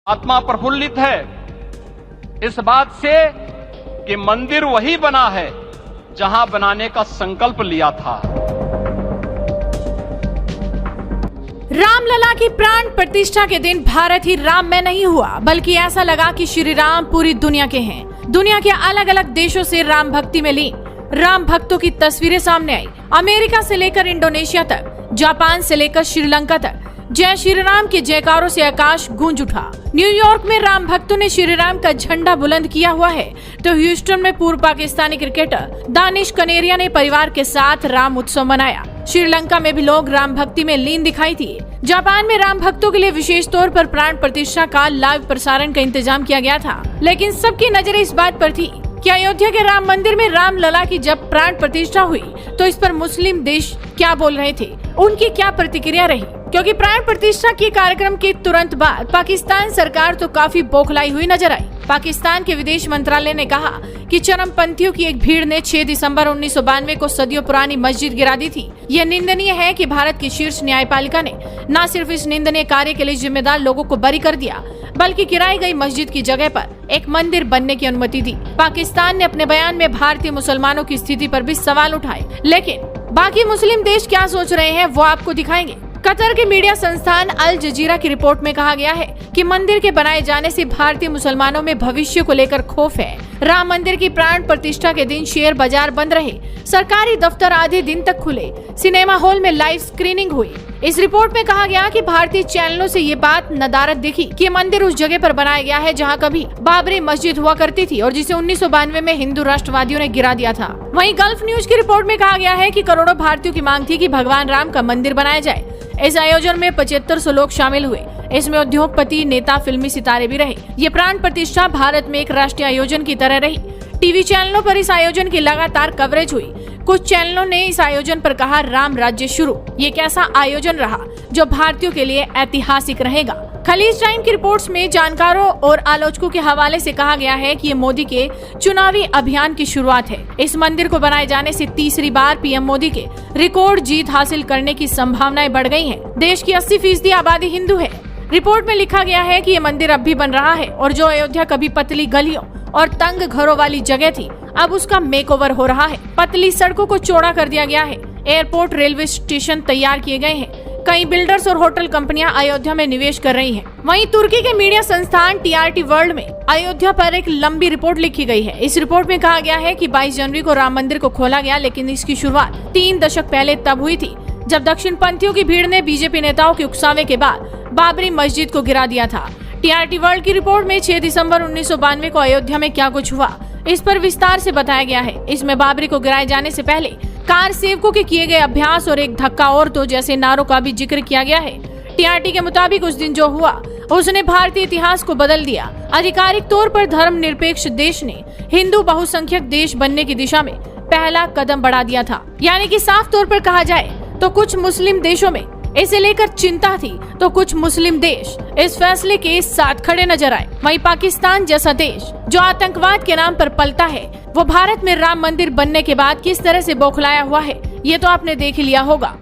आत्मा प्रफुल्लित है इस बात से कि मंदिर वही बना है जहां बनाने का संकल्प लिया था। रामलला की प्राण प्रतिष्ठा के दिन भारत ही राममय नहीं हुआ, बल्कि ऐसा लगा कि श्री राम पूरी दुनिया के हैं। दुनिया के अलग अलग देशों से राम भक्ति में लीन राम भक्तों की तस्वीरें सामने आई। अमेरिका से लेकर इंडोनेशिया तक, जापान से लेकर श्रीलंका तक जय श्री राम के जयकारों से आकाश गूंज उठा। न्यूयॉर्क में राम भक्तों ने श्री राम का झंडा बुलंद किया हुआ है, तो ह्यूस्टन में पूर्व पाकिस्तानी क्रिकेटर दानिश कनेरिया ने परिवार के साथ राम उत्सव मनाया। श्रीलंका में भी लोग राम भक्ति में लीन दिखाई दिए। जापान में राम भक्तों के लिए विशेष तौर पर प्राण प्रतिष्ठा का लाइव प्रसारण का इंतजाम किया गया था, लेकिन सबकी नजरें इस बात पर थी कि अयोध्या के राम मंदिर में रामलला की जब प्राण प्रतिष्ठा हुई तो इस पर मुस्लिम देश क्या बोल रहे थे, उनकी क्या प्रतिक्रिया रही। क्योंकि प्राण प्रतिष्ठा के कार्यक्रम के तुरंत बाद पाकिस्तान सरकार तो काफी बौखलाई हुई नजर आई। पाकिस्तान के विदेश मंत्रालय ने कहा कि चरमपंथियों की एक भीड़ ने 6 दिसंबर 1992 को सदियों पुरानी मस्जिद गिरा दी थी। यह निंदनीय है कि भारत की शीर्ष न्यायपालिका ने न सिर्फ इस निंदनीय कार्य के लिए जिम्मेदार लोगों को बरी कर दिया, बल्कि गिराई गई मस्जिद की जगह पर एक मंदिर बनने की अनुमति दी। पाकिस्तान ने अपने बयान में भारतीय मुसलमानों की स्थिति पर भी सवाल उठाए, लेकिन बाकी मुस्लिम देश क्या सोच रहे हैं वो आपको दिखाएंगे। कतर के मीडिया संस्थान अल जजीरा की रिपोर्ट में कहा गया है कि मंदिर के बनाए जाने से भारतीय मुसलमानों में भविष्य को लेकर खौफ है। राम मंदिर की प्राण प्रतिष्ठा के दिन शेयर बाजार बंद रहे, सरकारी दफ्तर आधे दिन तक खुले, सिनेमा हॉल में लाइव स्क्रीनिंग हुई। इस रिपोर्ट में कहा गया कि भारतीय चैनलों से ये बात नदारद दिखी कि मंदिर उस जगह पर बनाया गया है जहां कभी बाबरी मस्जिद हुआ करती थी और जिसे 1992 में हिंदू राष्ट्रवादियों ने गिरा दिया था। वहीं गल्फ न्यूज की रिपोर्ट में कहा गया है कि करोड़ों भारतीयों की मांग थी कि भगवान राम का मंदिर बनाया जाए। इस आयोजन में 7500 लोग शामिल हुए। इसमें उद्योगपति, नेता, फिल्मी सितारे भी रहे। ये प्राण प्रतिष्ठा भारत में एक राष्ट्रीय आयोजन की तरह रही। टीवी चैनलों पर इस आयोजन की लगातार कवरेज हुई। कुछ चैनलों ने इस आयोजन पर कहा, राम राज्य शुरू। ये कैसा आयोजन रहा जो भारतीयों के लिए ऐतिहासिक रहेगा। खलीज टाइम की रिपोर्ट्स में जानकारों और आलोचकों के हवाले से कहा गया है कि ये मोदी के चुनावी अभियान की शुरुआत है। इस मंदिर को बनाए जाने से तीसरी बार पीएम मोदी के रिकॉर्ड जीत हासिल करने की संभावनाएं बढ़ गई हैं। देश की 80% आबादी हिंदू है। रिपोर्ट में लिखा गया है कि ये मंदिर अब भी बन रहा है और जो अयोध्या कभी पतली गलियों और तंग घरों वाली जगह थी, अब उसका मेकओवर हो रहा है। पतली सड़कों को चौड़ा कर दिया गया है। एयरपोर्ट, रेलवे स्टेशन तैयार किए गए हैं। कई बिल्डर्स और होटल कंपनियां अयोध्या में निवेश कर रही हैं। वहीं तुर्की के मीडिया संस्थान TRT वर्ल्ड में अयोध्या पर एक लंबी रिपोर्ट लिखी गई है। इस रिपोर्ट में कहा गया है कि 22 जनवरी को राम मंदिर को खोला गया, लेकिन इसकी शुरुआत 3 दशक पहले तब हुई थी जब दक्षिण पंथियों की भीड़ ने बीजेपी नेताओं के उकसावे के बाद बाबरी मस्जिद को गिरा दिया था। TRT वर्ल्ड की रिपोर्ट में 6 दिसंबर 1992 को अयोध्या में क्या कुछ हुआ, इस पर विस्तार से बताया गया है। इसमें बाबरी को गिराए जाने से पहले कार सेवकों के किए गए अभ्यास और एक धक्का और तो जैसे नारों का भी जिक्र किया गया है। TRT के मुताबिक उस दिन जो हुआ उसने भारतीय इतिहास को बदल दिया। आधिकारिक तौर पर धर्मनिरपेक्ष देश ने हिंदू बहुसंख्यक देश बनने की दिशा में पहला कदम बढ़ा दिया था। यानी कि साफ तौर पर कहा जाए तो कुछ मुस्लिम देशों में इसे लेकर चिंता थी, तो कुछ मुस्लिम देश इस फैसले के साथ खड़े नजर आए। वहीं पाकिस्तान जैसा देश जो आतंकवाद के नाम पर पलता है, वो भारत में राम मंदिर बनने के बाद किस तरह से बौखलाया हुआ है, ये तो आपने देख लिया होगा।